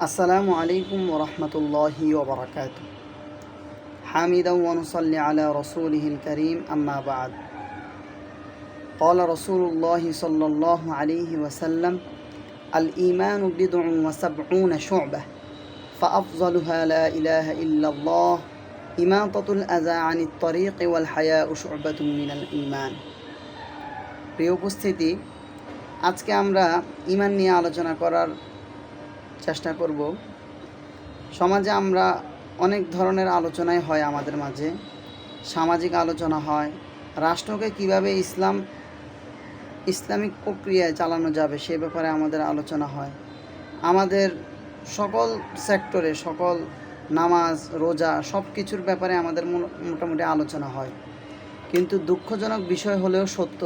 আসসালামু আলাইকুম ওরহমতুল্লাহি ওবরাকাতুহু। হামিদাও ওয়া নুসাল্লি আলা রাসূলিহিল কারীম, আম্মা বা'দ। ক্বালা রাসূলুল্লাহি সাল্লাল্লাহু আলাইহি ওয়াসাল্লাম, আল ঈমানু বিদ'উন ওয়া সাব'উনা শু'বাহ, ফাআফযালুহা লা ইলাহা ইল্লাল্লাহ, ইমাতাতুল আযা আনিত তরিক ওয়াল হায়াউ শু'বাতুম মিনাল ঈমান। প্রিয় উপস্থিতি, আজকে আমরা ঈমান নিয়ে আলোচনা করার চেষ্টা করব। সমাজে আমরা অনেক ধরনের আলোচনাই হয় আমাদের মাঝে। সামাজিক আলোচনা হয়, রাষ্ট্রকে কিভাবে ইসলামিক প্রক্রিয়ায় চালানো যাবে সে ব্যাপারে আমাদের আলোচনা হয়। আমাদের সকল সেক্টরে, সকল নামাজ রোজা সব কিছুর ব্যাপারে আমাদের মোটামুটি আলোচনা হয়। কিন্তু দুঃখজনক বিষয় হলেও সত্য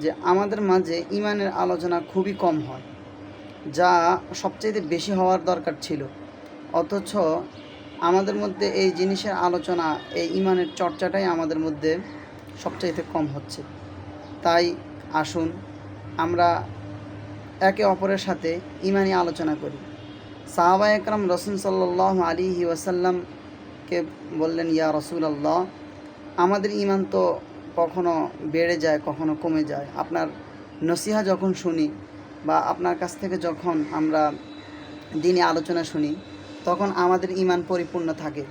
যে আমাদের মাঝে ঈমানের আলোচনা খুবই কম হয়, যা সবচেয়ে বেশি হওয়ার দরকার ছিল। অথচ আমাদের মধ্যে এই জিনিসের আলোচনা, এই ঈমানের চর্চাটাই আমাদের মধ্যে সবচাইতে কম হচ্ছে। তাই আসুন আমরা একে অপরের সাথে ঈমানি আলোচনা করি। সাহাবায়ে কেরাম রাসূল সাল্লাল্লাহু আলাইহি ওয়াসাল্লামকে বললেন, ইয়া রাসূলুল্লাহ, আমাদের ঈমান তো কখনো বেড়ে যায়, কখনো কমে যায়। আপনার নসিহা যখন শুনি বা আপনার কাছ থেকে যখন আমরা দ্বীনি আলোচনা শুনি, তখন আমাদের ঈমান পরিপূর্ণ থাকে।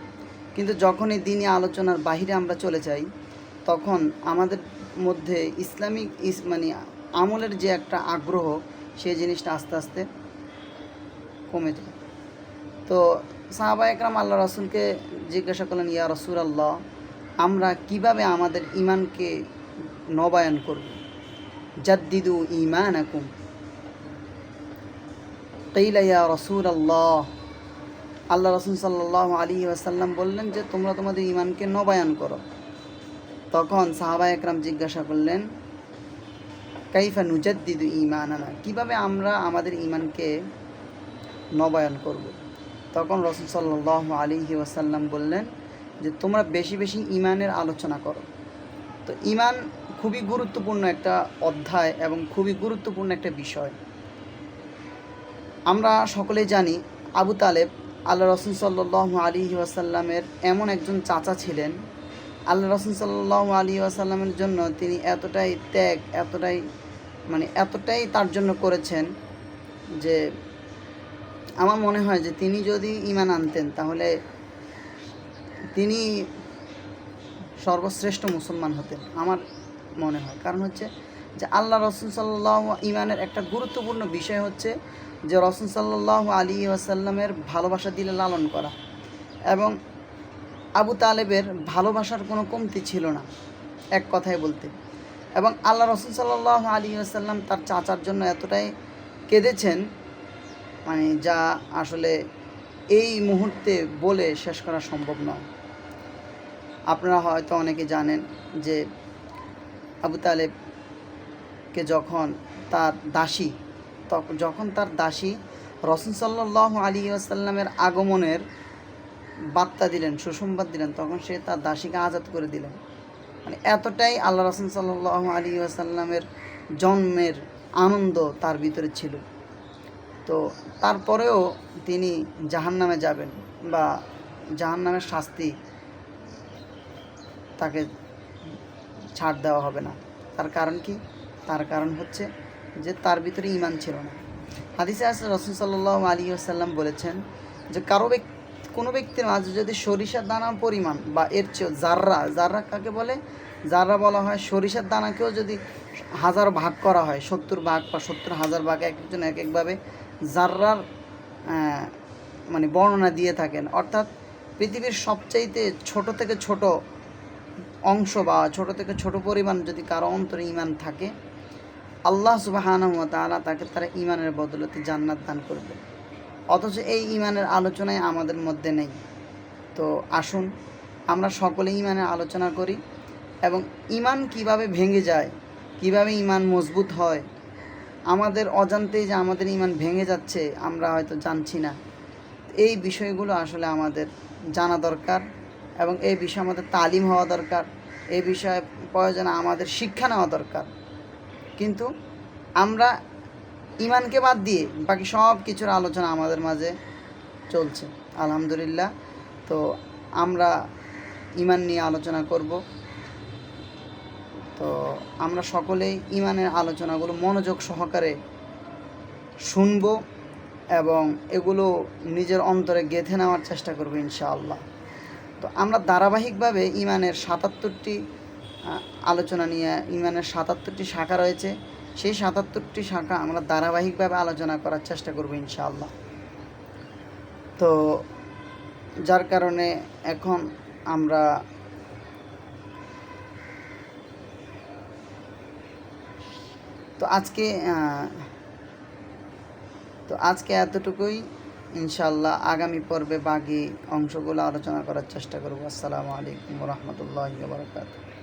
কিন্তু যখনই দ্বীনি আলোচনার বাহিরে আমরা চলে যাই, তখন আমাদের মধ্যে ইসলামিক আমলের যে একটা আগ্রহ, সেই জিনিসটা আস্তে আস্তে কমে যায়। তো সাহাবায়ে কেরাম আল্লাহ রাসূলকে জিজ্ঞাসা করলেন, ইয়া রাসূলুল্লাহ, আমরা কিভাবে আমাদের ঈমানকে নবায়ন করব? জাদ্দিদু ঈমানাকুম। কিলা ইয়া রাসূলুল্লাহ, আল্লাহ রাসূল সাল্লাল্লাহু আলাইহি ওয়াসাল্লাম বললেন যে তোমরা তোমাদের ঈমানকে নবায়ন করো। তখন সাহাবায়ে কেরাম জিজ্ঞাসা করলেন, কাইফা নুজাদ্দিদু ঈমানানা, কিভাবে আমরা আমাদের ঈমানকে নবায়ন করব? তখন রাসূল সাল্লাল্লাহু আলাইহি ওয়াসাল্লাম বললেন যে তোমরা বেশি বেশি ঈমানের আলোচনা করো। তো ঈমান খুবই গুরুত্বপূর্ণ একটা অধ্যায় এবং খুবই গুরুত্বপূর্ণ একটা বিষয়। আমরা সকলেই জানি আবু তালেব আল্লাহ রাসূল সাল্লাল্লাহু আলাইহি ওয়াসাল্লামের এমন একজন চাচা ছিলেন। আল্লাহ রাসূল সাল্লাল্লাহু আলাইহি ওয়াসাল্লামের জন্য তিনি এতটাই ত্যাগ, এতটাই তার জন্য করেছেন যে আমার মনে হয় যে তিনি যদি ঈমান আনতেন তাহলে তিনি সর্বশ্রেষ্ঠ মুসলমান হতেন, আমার মনে হয়। কারণ হচ্ছে যে আল্লাহ রাসূল সাল্লাল্লাহু ঈমানের একটা গুরুত্বপূর্ণ বিষয় হচ্ছে যে রাসূল সাল্লাল্লাহু আলাইহি ওয়াসাল্লামের ভালোবাসা দিলে লালন করা। এবং আবু তালেবের ভালোবাসার কোনো কমতি ছিল না, এক কথায় বলতে। এবং আল্লাহ রাসূল সাল্লাল্লাহু আলাইহি ওয়াসাল্লাম তার চাচার জন্য এতটাই কেঁদেছেন, যা আসলে এই মুহূর্তে বলে শেষ করা সম্ভব নয়। আপনারা হয়তো অনেকে জানেন যে আবু তালেবকে যখন তার দাসী রাসূল সাল্লাল্লাহু আলাইহি ওয়াসাল্লামের আগমনের বার্তা দিলেন, সুসংবাদ দিলেন, তখন সে তার দাসীকে আজাদ করে দিলেন। এতটাই আল্লাহ রাসূল সাল্লাল্লাহু আলাইহি ওয়াসাল্লামের জন্মের আনন্দ তার ভিতরে ছিল। তো তারপরেও তিনি জাহান্নামে যাবেন বা জাহান্নামের শাস্তি তাকে ছাড় দেওয়া হবে না। তার কারণ কি? তার কারণ হচ্ছে যে তার ভিতরে ঈমান ছিল না। হাদিসে আছে রাসূল সাল্লাল্লাহু আলাইহি ওয়াসাল্লাম বলেছেন যে কোনো ব্যক্তির মাঝে যদি সরিষার দানা পরিমাণ বা এর চেয়ে জাররা কাকে বলে? জাররা বলা হয় সরিষার দানাকেও যদি 1000 ভাগ করা হয়, 70 ভাগ বা 70,000 ভাগ, এক একজন এক একভাবে জাররার বর্ণনা দিয়ে থাকেন। অর্থাৎ পৃথিবীর সবচাইতে ছোট থেকে ছোট অংশ বা ছোট থেকে ছোট পরিমাণ যদি কারো অন্তরে ঈমান থাকে, আল্লাহ সুবহানাহু ওয়া তাআলা তাকে তার ঈমানের বদলতে জান্নাত দান করবে। অথচ এই ঈমানের আলোচনায় আমাদের মধ্যে নেই। তো আসুন আমরা সকলে ঈমানের আলোচনা করি এবং ঈমান কিভাবে ভেঙে যায়, কিভাবে ঈমান মজবুত হয়, আমাদের অজান্তেই যে আমাদের ঈমান ভেঙে যাচ্ছে আমরা হয়তো জানছি না। এই বিষয়গুলো আসলে আমাদের জানা দরকার এবং এই বিষয়ে আমাদের তালিম হওয়া দরকার, এই বিষয়ে প্রয়োজনে আমাদের শিক্ষা নেওয়া দরকার। কিন্তু আমরা ইমানকে বাদ দিয়ে বাকি সব কিছুর আলোচনা আমাদের মাঝে চলছে আলহামদুলিল্লাহ। তো আমরা ইমান নিয়ে আলোচনা করব। তো আমরা সকলেই ইমানের আলোচনাগুলো মনোযোগ সহকারে শুনব এবং এগুলো নিজের অন্তরে গেঁথে নেওয়ার চেষ্টা করব ইনশাআল্লাহ। তো আমরা ধারাবাহিকভাবে ইমানের ৭৭টি আলোচনা নিয়ে, ইমানের ৭৭টি শাখা রয়েছে, সেই ৭৭টি শাখা আমরা ধারাবাহিকভাবে আলোচনা করার চেষ্টা করব ইনশাআল্লাহ। তো যার কারণে এখন আমরা আজকে এতটুকুই। ইনশাআল্লাহ আগামী পর্বে বাকি অংশগুলো আলোচনা করার চেষ্টা করব। আসসালামু আলাইকুম ওয়া রাহমাতুল্লাহি ওয়া বারাকাতুহু।